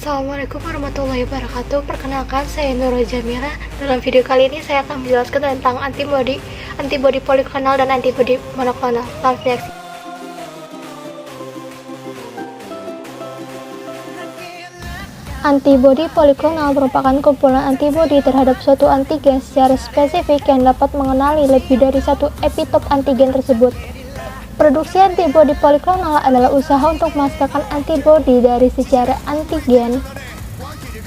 Assalamualaikum warahmatullahi wabarakatuh. Perkenalkan, saya Nurul Jamila. Dalam video kali ini saya akan menjelaskan tentang antibodi poliklonal dan antibodi monoklonal. Langsung reaksi. Antibodi poliklonal merupakan kumpulan antibodi terhadap suatu antigen secara spesifik yang dapat mengenali lebih dari satu epitop antigen tersebut. Produksi antibodi poliklonal adalah usaha untuk menghasilkan antibodi dari secara antigen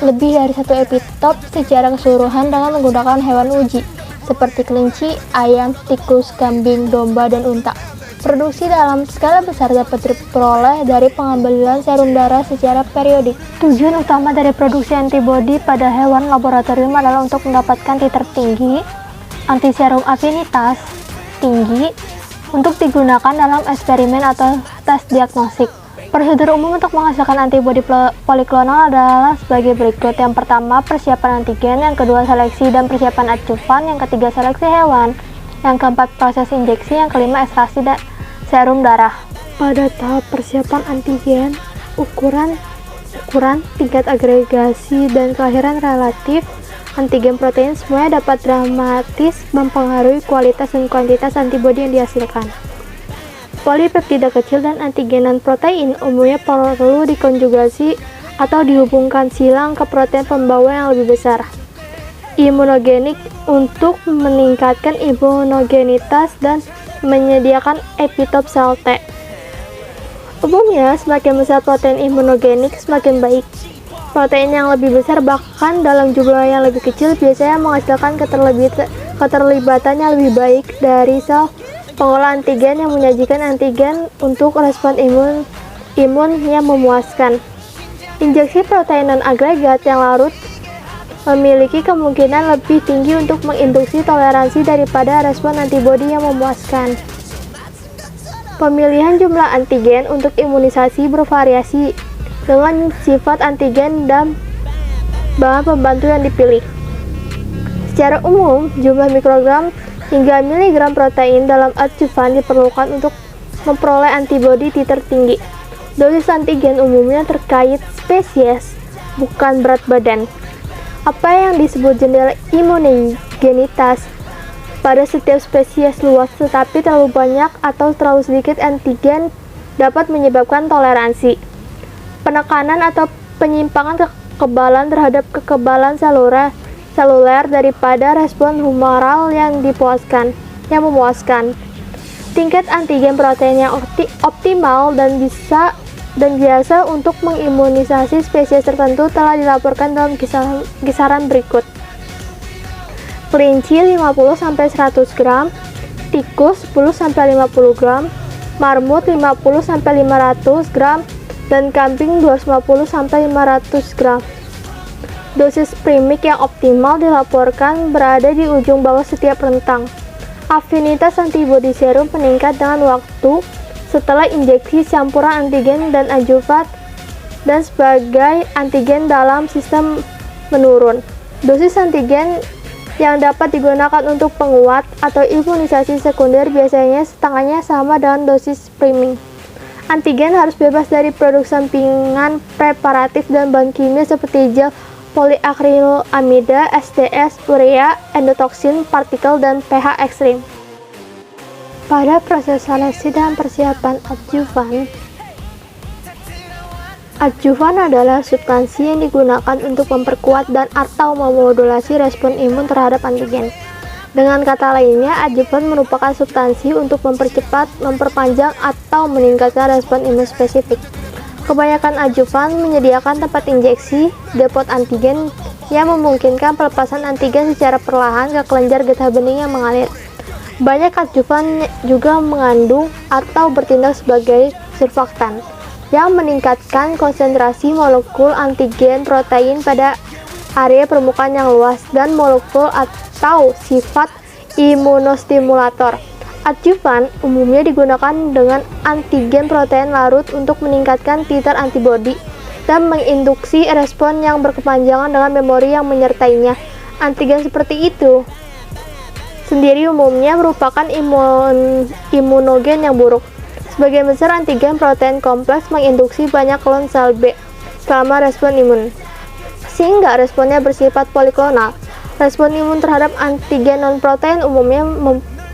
lebih dari satu epitop secara keseluruhan dengan menggunakan hewan uji, seperti kelinci, ayam, tikus, kambing, domba, dan unta. Produksi dalam skala besar dapat diperoleh dari pengambilan serum darah secara periodik. Tujuan utama dari produksi antibodi pada hewan laboratorium adalah untuk mendapatkan titer tinggi, antiserum afinitas tinggi, untuk digunakan dalam eksperimen atau tes diagnostik. Prosedur umum untuk menghasilkan antibodi poliklonal adalah sebagai berikut. Yang pertama, persiapan antigen. Yang kedua, seleksi dan persiapan adjuvan. Yang ketiga, seleksi hewan. Yang keempat, proses injeksi. Yang kelima, ekstraksi dan serum darah. Pada tahap persiapan antigen, ukuran, tingkat agregasi, dan kelahiran relatif antigen protein semuanya dapat dramatis mempengaruhi kualitas dan kuantitas antibodi yang dihasilkan. Polipeptida kecil dan antigenan protein umumnya perlu dikonjugasi atau dihubungkan silang ke protein pembawa yang lebih besar. Imunogenik untuk meningkatkan imunogenitas dan menyediakan epitop sel T. Umumnya, semakin besar protein imunogenik, semakin baik. Protein yang lebih besar, bahkan dalam jumlah yang lebih kecil, biasanya menghasilkan keterlibatan yang lebih baik dari sel pengolah antigen yang menyajikan antigen untuk respon imun yang memuaskan. Injeksi protein non-agregat yang larut memiliki kemungkinan lebih tinggi untuk menginduksi toleransi daripada respon antibodi yang memuaskan. Pemilihan jumlah antigen untuk imunisasi bervariasi dengan sifat antigen dan bahan pembantu yang dipilih. Secara umum, jumlah mikrogram hingga miligram protein dalam adjuvan diperlukan untuk memperoleh antibodi titer tinggi. Dosis antigen umumnya terkait spesies, bukan berat badan. Apa yang disebut jendela imunogenitas pada setiap spesies luas, tetapi terlalu banyak atau terlalu sedikit antigen dapat menyebabkan toleransi, penekanan atau penyimpangan kekebalan terhadap kekebalan seluler daripada respon humoral yang memuaskan. Tingkat antigen protein yang optimal dan biasa untuk mengimunisasi spesies tertentu telah dilaporkan dalam kisaran berikut. Kelinci 50-100 gram, tikus 10-50 gram, marmut 50-500 gram, dan kambing 250-500 gram. Dosis premik yang optimal dilaporkan berada di ujung bawah setiap rentang. Afinitas antibodi serum meningkat dengan waktu setelah injeksi campuran antigen dan adjuvan dan sebagai antigen dalam sistem menurun. Dosis antigen yang dapat digunakan untuk penguat atau imunisasi sekunder biasanya setengahnya sama dengan dosis priming. Antigen harus bebas dari produk sampingan preparatif dan bahan kimia seperti gel poliakrilamida, SDS, urea, endotoksin, partikel, dan pH ekstrim. Pada proses seleksi dan persiapan adjuvan adalah substansi yang digunakan untuk memperkuat dan atau memodulasi respon imun terhadap antigen. Dengan kata lainnya, adjuvan merupakan substansi untuk mempercepat, memperpanjang, atau meningkatkan respon imun spesifik. Kebanyakan adjuvan menyediakan tempat injeksi, depot antigen yang memungkinkan pelepasan antigen secara perlahan ke kelenjar getah bening yang mengalir. Banyak adjuvan juga mengandung atau bertindak sebagai surfaktan yang meningkatkan konsentrasi molekul antigen protein pada area permukaan yang luas dan molekul atau sifat imunostimulator. Adjuvan umumnya digunakan dengan antigen protein larut untuk meningkatkan titer antibodi dan menginduksi respon yang berkepanjangan dengan memori yang menyertainya. Antigen seperti itu sendiri umumnya merupakan imunogen yang buruk. Sebagian besar antigen protein kompleks menginduksi banyak klon sel B, selama respon imun, sehingga responnya bersifat poliklonal. Respon imun terhadap antigen non-protein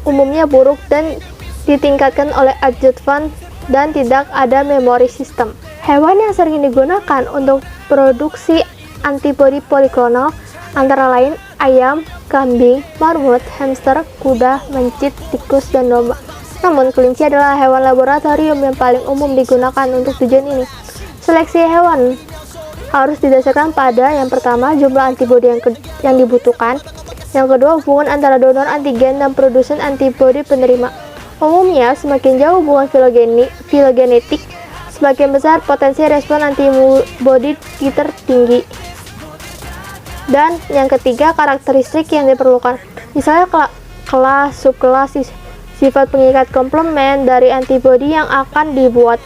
umumnya buruk dan ditingkatkan oleh adjuvan dan tidak ada memori sistem. Hewan yang sering digunakan untuk produksi antibodi poliklonal antara lain ayam, kambing, marmut, hamster, kuda, mencit, tikus, dan domba. Namun, kelinci adalah hewan laboratorium yang paling umum digunakan untuk tujuan ini. Seleksi hewan harus didasarkan pada yang pertama, jumlah antibodi yang dibutuhkan. Yang kedua, hubungan antara donor antigen dan produsen antibodi penerima. Umumnya, semakin jauh hubungan filogenetik, semakin besar potensi respon antibodi tertinggi. Dan yang ketiga, karakteristik yang diperlukan. Misalnya kelas, subkelas, sifat pengikat komplement dari antibodi yang akan dibuat.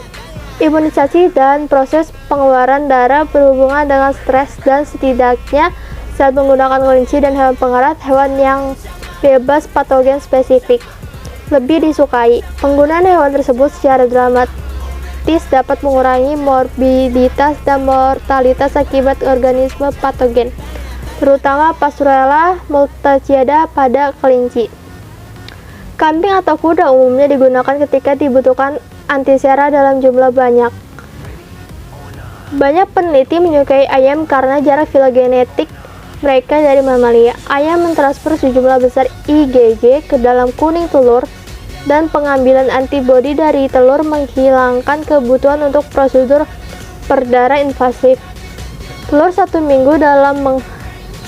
Imunisasi dan proses pengeluaran darah berhubungan dengan stres dan setidaknya saat menggunakan kelinci dan hewan pengerat, hewan yang bebas patogen spesifik lebih disukai. Penggunaan hewan tersebut secara dramatis dapat mengurangi morbiditas dan mortalitas akibat organisme patogen, terutama Pasteurella multocida pada kelinci. Kambing atau kuda umumnya digunakan ketika dibutuhkan antisera dalam jumlah banyak. Banyak peneliti menyukai ayam karena jarak filogenetik mereka dari mamalia. Ayam mentransfer sejumlah besar IgG ke dalam kuning telur, dan pengambilan antibodi dari telur menghilangkan kebutuhan untuk prosedur perdara invasif. Telur 1 minggu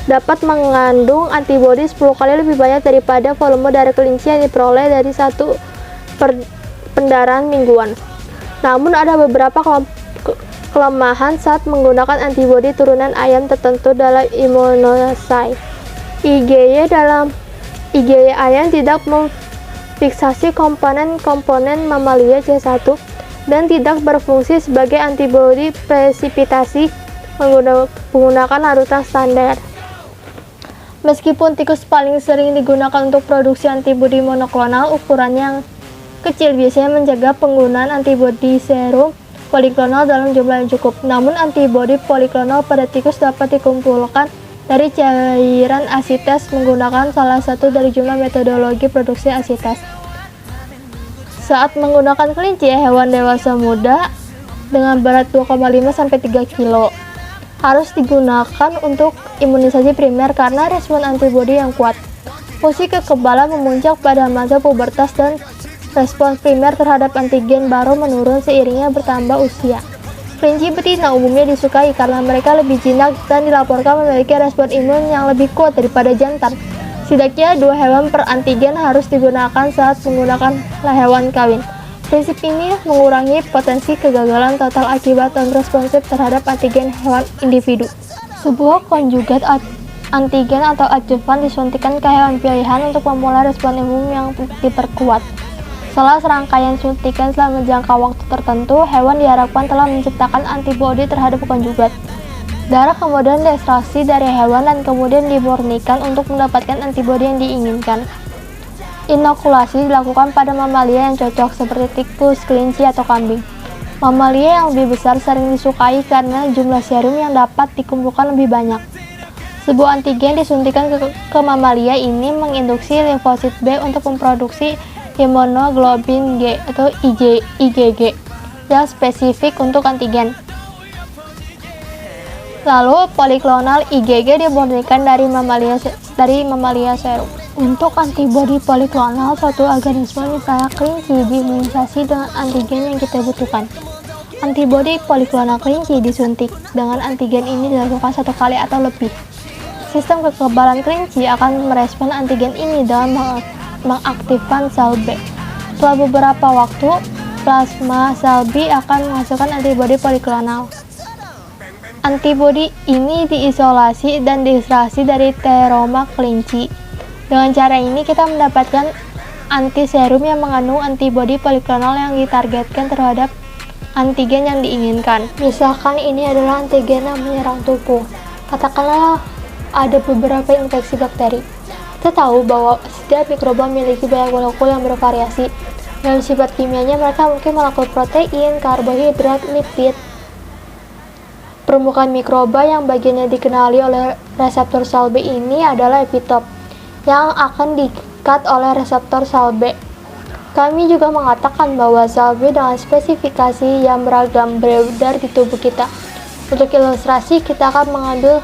dapat mengandung antibodi 10 kali lebih banyak daripada volume darah kelinci yang diperoleh dari satu pendarahan mingguan. Namun ada beberapa kelemahan saat menggunakan antibodi turunan ayam tertentu dalam immunoassay. IgY ayam tidak memfiksasi komponen-komponen mamalia C1 dan tidak berfungsi sebagai antibodi presipitasi menggunakan larutan standar. Meskipun tikus paling sering digunakan untuk produksi antibodi monoklonal, ukurannya yang kecil biasanya menjaga penggunaan antibodi serum poliklonal dalam jumlah yang cukup. Namun antibodi poliklonal pada tikus dapat dikumpulkan dari cairan asites menggunakan salah satu dari jumlah metodologi produksi asites. Saat menggunakan kelinci, hewan dewasa muda dengan berat 2,5-3 kg harus digunakan untuk imunisasi primer karena respon antibodi yang kuat. Fungsi kekebalan memuncak pada masa pubertas dan respons primer terhadap antigen baru menurun seiringnya bertambah usia. Kelinci betina umumnya disukai karena mereka lebih jinak dan dilaporkan memiliki respon imun yang lebih kuat daripada jantan. Setidaknya 2 hewan per antigen harus digunakan saat menggunakan hewan kawin. Prinsip ini mengurangi potensi kegagalan total akibat non-responsif terhadap antigen hewan individu. Sebuah konjugat antigen atau adjuvan disuntikan ke hewan pilihan untuk memulai respon imun yang diperkuat. Setelah serangkaian suntikan selama jangka waktu tertentu, hewan diharapkan telah menciptakan antibodi terhadap konjugat. Darah kemudian diekstraksi dari hewan dan kemudian dimurnikan untuk mendapatkan antibodi yang diinginkan. Inokulasi dilakukan pada mamalia yang cocok seperti tikus, kelinci, atau kambing. Mamalia yang lebih besar sering disukai karena jumlah serum yang dapat dikumpulkan lebih banyak. Sebuah antigen disuntikan ke mamalia ini menginduksi limfosit B untuk memproduksi hemoglobin G atau IgG yang spesifik untuk antigen. Lalu poliklonal IgG dimurnikan dari mamalia serum. Untuk antibodi poliklonal, suatu organisme misalnya kelinci diimunisasi dengan antigen yang kita butuhkan. Antibodi poliklonal kelinci disuntik dengan antigen ini dilakukan 1 kali atau lebih. Sistem kekebalan kelinci akan merespon antigen ini dengan mengaktifkan sel B. Setelah beberapa waktu, plasma sel B akan menghasilkan antibodi poliklonal. Antibodi ini diisolasi dan diekstraksi dari teroma kelinci. Dengan cara ini kita mendapatkan antiserum yang mengandung antibodi poliklonal yang ditargetkan terhadap antigen yang diinginkan. Misalkan ini adalah antigen yang menyerang tubuh. Katakanlah ada beberapa infeksi bakteri. Kita tahu bahwa setiap mikroba memiliki banyak molekul yang bervariasi. Dalam sifat kimianya, mereka mungkin molekul protein, karbohidrat, lipid. Permukaan mikroba yang bagiannya dikenali oleh reseptor sel B ini adalah epitop, yang akan diikat oleh reseptor sel B. Kami juga mengatakan bahwa sel B dengan spesifikasi yang beragam beredar di tubuh kita. Untuk ilustrasi, kita akan mengambil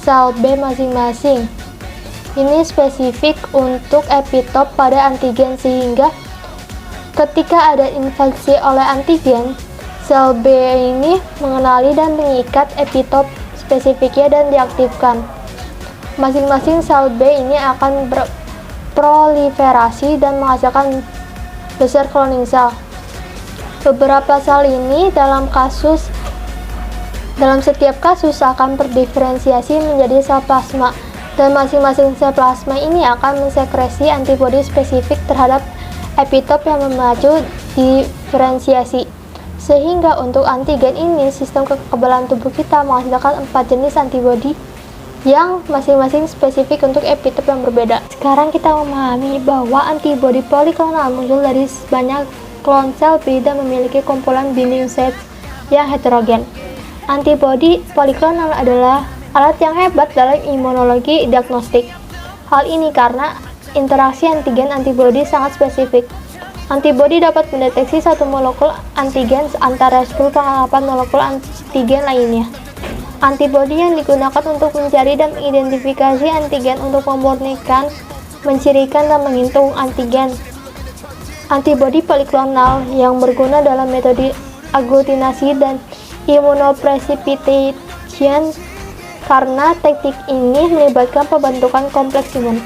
sel B masing-masing. Ini spesifik untuk epitop pada antigen, sehingga ketika ada infeksi oleh antigen, sel B ini mengenali dan mengikat epitop spesifiknya dan diaktifkan. Masing-masing sel B ini akan berproliferasi dan menghasilkan besar cloning cell. Beberapa sel ini dalam setiap kasus akan berdiferensiasi menjadi sel plasma, dan masing-masing sel plasma ini akan mensekresi antibodi spesifik terhadap epitop yang memacu diferensiasi. Sehingga untuk antigen ini, sistem kekebalan tubuh kita menghasilkan 4 jenis antibodi yang masing-masing spesifik untuk epitop yang berbeda. Sekarang kita memahami bahwa antibodi poliklonal muncul dari banyak klon sel B dan memiliki kumpulan binding site yang heterogen. Antibodi poliklonal adalah alat yang hebat dalam imunologi diagnostik. Hal ini karena interaksi antigen antibodi sangat spesifik. Antibodi dapat mendeteksi satu molekul antigen antara 10⁸ molekul antigen lainnya. Antibodi yang digunakan untuk mencari dan mengidentifikasi antigen untuk memurnikan, mencirikan, dan menghitung antigen. Antibodi poliklonal yang berguna dalam metode aglutinasi dan immunoprecipitation karena teknik ini melibatkan pembentukan kompleks imun.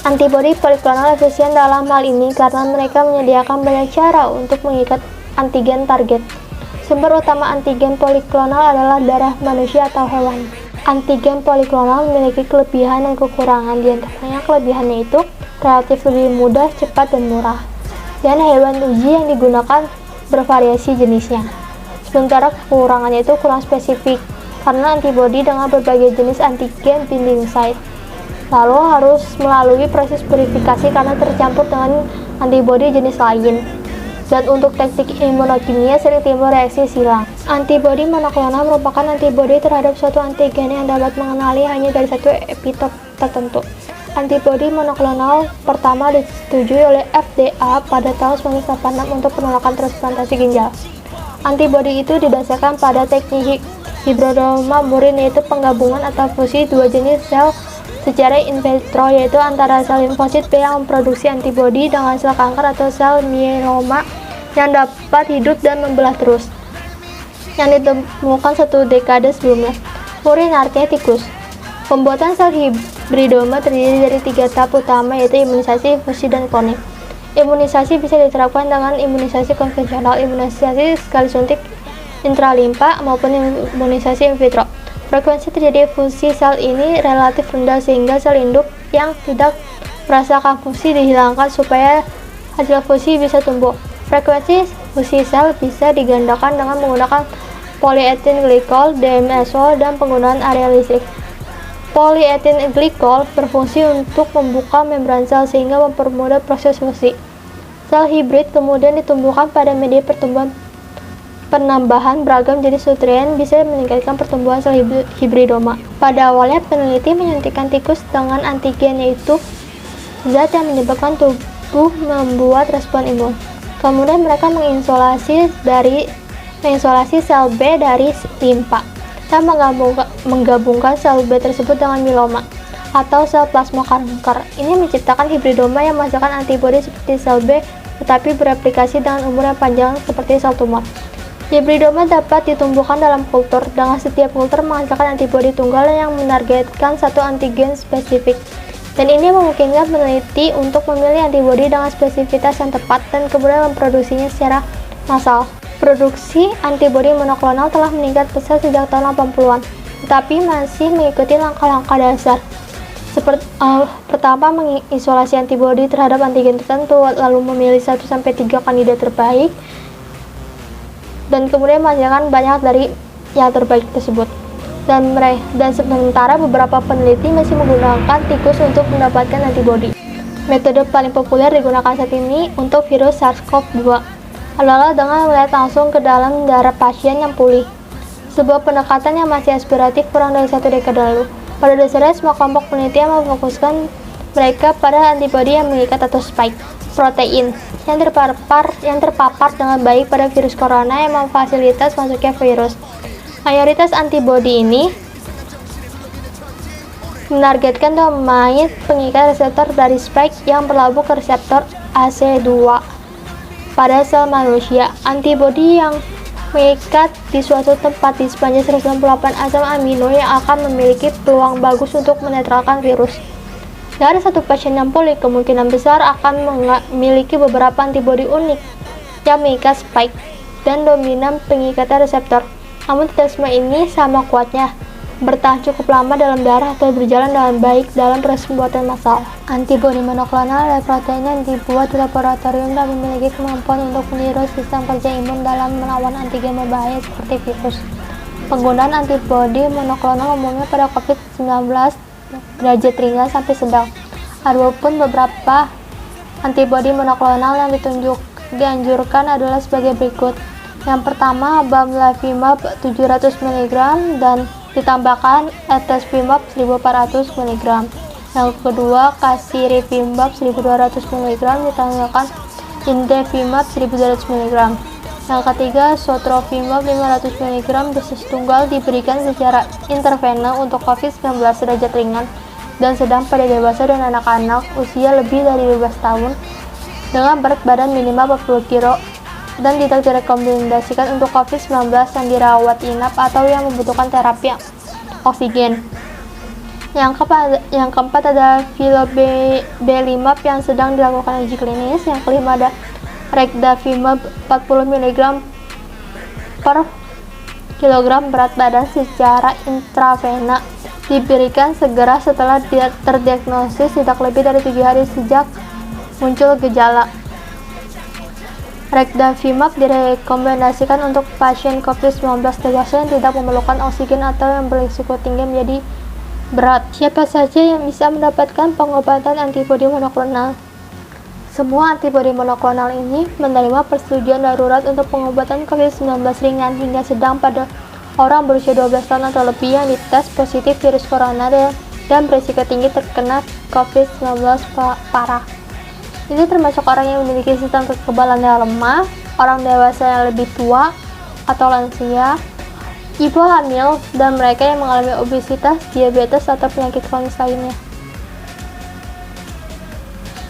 Antibodi poliklonal efisien dalam hal ini karena mereka menyediakan banyak cara untuk mengikat antigen target. Sumber utama antigen poliklonal adalah darah manusia atau hewan. Antigen poliklonal memiliki kelebihan dan kekurangan. Di antaranya kelebihannya itu relatif lebih mudah, cepat, dan murah. Dan hewan uji yang digunakan bervariasi jenisnya. Sementara kekurangannya itu kurang spesifik karena antibodi dengan berbagai jenis antigen binding site lalu harus melalui proses purifikasi karena tercampur dengan antibodi jenis lain. Dan untuk teknik imunokimia sering timbul reaksi silang. Antibodi monoklonal merupakan antibodi terhadap suatu antigen yang dapat mengenali hanya dari satu epitop tertentu. Antibodi monoklonal pertama disetujui oleh FDA pada tahun 1986 untuk penolakan transplantasi ginjal. Antibodi itu didasarkan pada teknik hibridoma murin, yaitu penggabungan atau fusi dua jenis sel secara in vitro, yaitu antara sel limfosit B yang memproduksi antibodi dengan sel kanker atau sel mieloma yang dapat hidup dan membelah terus, yang ditemukan 1 dekade sebelumnya. Murin artinya tikus. Pembuatan sel hibridoma terdiri dari 3 tahap utama, yaitu imunisasi, fusi, dan kloning. Imunisasi bisa diterapkan dengan imunisasi konvensional, imunisasi sekali suntik intralimpa, maupun imunisasi in vitro. Frekuensi terjadi fusi sel ini relatif rendah sehingga sel induk yang tidak merasakan fusi dihilangkan supaya hasil fusi bisa tumbuh. Frekuensi fusi sel bisa digandakan dengan menggunakan polyethylene glycol, DMSO, dan penggunaan area listrik. Polyethylene glycol berfungsi untuk membuka membran sel sehingga mempermudah proses fusi. Sel hibrid kemudian ditumbuhkan pada media pertumbuhan. Penambahan beragam jenis nutrien bisa meningkatkan pertumbuhan sel hibridoma. Pada awalnya, peneliti menyuntikkan tikus dengan antigen, yaitu zat yang menyebabkan tubuh membuat respon imun. Kemudian mereka mengisolasi sel B dari limpa dan menggabungkan sel B tersebut dengan mieloma atau sel plasma kanker. Ini menciptakan hibridoma yang menghasilkan antibodi seperti sel B tetapi bereplikasi dengan umur yang panjang seperti sel tumor. Hibridoma dapat ditumbuhkan dalam kultur, dengan setiap kultur menghasilkan antibodi tunggal yang menargetkan satu antigen spesifik. Dan ini memungkinkan peneliti untuk memilih antibodi dengan spesifitas yang tepat dan kemudian memproduksinya secara massal. Produksi antibodi monoklonal telah meningkat pesat sejak tahun 80-an, tetapi masih mengikuti langkah-langkah dasar. Pertama, mengisolasi antibodi terhadap antigen tertentu, lalu memilih 1-3 kandidat terbaik, dan kemudian menghasilkan banyak dari yang terbaik tersebut. Dan sementara beberapa peneliti masih menggunakan tikus untuk mendapatkan antibodi. Metode paling populer digunakan saat ini untuk virus SARS-CoV-2. adalah dengan melihat langsung ke dalam darah pasien yang pulih. Sebuah pendekatan yang masih aspiratif kurang dari 1 dekade lalu. Pada dasarnya, semua kelompok peneliti memfokuskan mereka pada antibodi yang mengikat atau spike protein yang terpapar dengan baik pada virus corona yang memfasilitas masuknya virus. Mayoritas antibodi ini menargetkan domain pengikat reseptor dari spike yang berlabuh ke reseptor AC2 pada sel manusia. Antibodi yang mengikat di suatu tempat di sepanjang 168 asam amino yang akan memiliki peluang bagus untuk menetralkan virus. Dari satu pasien yang pulih, kemungkinan besar akan memiliki beberapa antibodi unik yang mengikat spike dan dominan pengikatan reseptor. Namun tidak semua ini sama kuatnya, bertahan cukup lama dalam darah atau berjalan dengan baik dalam proses pembuatan massal. Antibodi monoklonal adalah protein yang dibuat di laboratorium dan memiliki kemampuan untuk meniru sistem kerja imun dalam melawan antigen berbahaya seperti virus. Penggunaan antibodi monoklonal umumnya pada COVID-19 derajat ringan sampai sedang. Adapun beberapa antibodi monoklonal yang dianjurkan adalah sebagai berikut. Yang pertama, bamlanivimab 700 mg dan ditambahkan etesevimab 1400 mg. Yang kedua, casirivimab 1200 mg ditambahkan indevimab 1200 mg. Yang ketiga, sotrovimab 500 mg dosis tunggal diberikan secara intravena untuk COVID-19 derajat ringan dan sedang pada dewasa dan anak-anak usia lebih dari 12 tahun dengan berat badan minimal 40 kg dan tidak direkomendasikan untuk COVID-19 yang dirawat inap atau yang membutuhkan terapi oksigen. Yang keempat ada vilobelimab yang sedang dilakukan uji klinis. Yang kelima ada regdavimab 40 mg per kilogram berat badan secara intravena diberikan segera setelah terdiagnosis tidak lebih dari 7 hari sejak muncul gejala. Regdavimab direkomendasikan untuk pasien COVID-19 dewasa yang tidak memerlukan oksigen atau yang berisiko tinggi menjadi berat. Siapa saja yang bisa mendapatkan pengobatan antibodi monoklonal? Semua antibodi monoklonal ini menerima persetujuan darurat untuk pengobatan COVID-19 ringan hingga sedang pada orang berusia 12 tahun atau lebih yang dites positif virus corona dan berisiko tinggi terkena COVID-19 parah. Ini termasuk orang yang memiliki sistem kekebalan yang lemah, orang dewasa yang lebih tua atau lansia, ibu hamil, dan mereka yang mengalami obesitas, diabetes, atau penyakit kronis lainnya.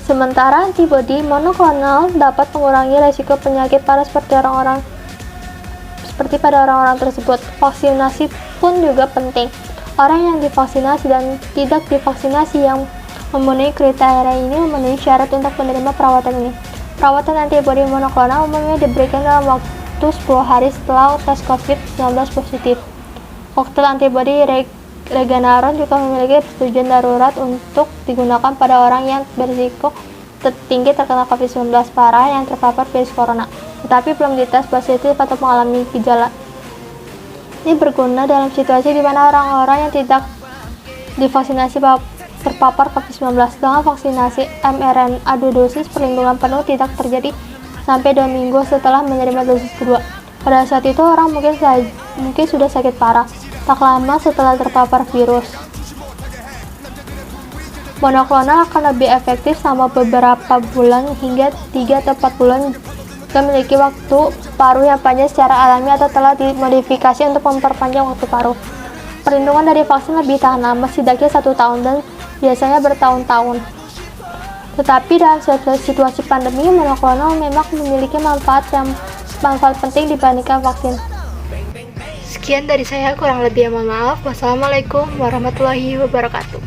Sementara antibodi monoklonal dapat mengurangi risiko penyakit parah seperti pada orang-orang tersebut. Vaksinasi pun juga penting. Orang yang divaksinasi dan tidak divaksinasi yang memenuhi kriteria ini memenuhi syarat untuk menerima perawatan ini. Perawatan antibodi monoklonal umumnya diberikan dalam waktu 10 hari setelah tes COVID-19 positif. Koktail antibodi Regeneron juga memiliki persetujuan darurat untuk digunakan pada orang yang berisiko tinggi terkena COVID-19 parah yang terpapar virus corona, tetapi belum dites positif atau mengalami gejala. Ini berguna dalam situasi di mana orang-orang yang tidak divaksinasi terpapar COVID-19. Dengan vaksinasi mRNA 2 dosis, perlindungan penuh tidak terjadi sampai 2 minggu setelah menerima dosis kedua. Pada saat itu orang mungkin sudah sakit parah, tak lama setelah terpapar virus. Monoklonal akan lebih efektif selama beberapa bulan hingga 3 atau 4 bulan dan memiliki waktu paruh yang panjang secara alami atau telah dimodifikasi untuk memperpanjang waktu paruh. Perlindungan dari vaksin lebih tahan lama, setidaknya 1 tahun dan biasanya bertahun-tahun. Tetapi dalam situasi pandemi, monoklonal memang memiliki manfaat penting dibandingkan vaksin. Sekian dari saya, kurang lebih mohon maaf. Wassalamualaikum warahmatullahi wabarakatuh.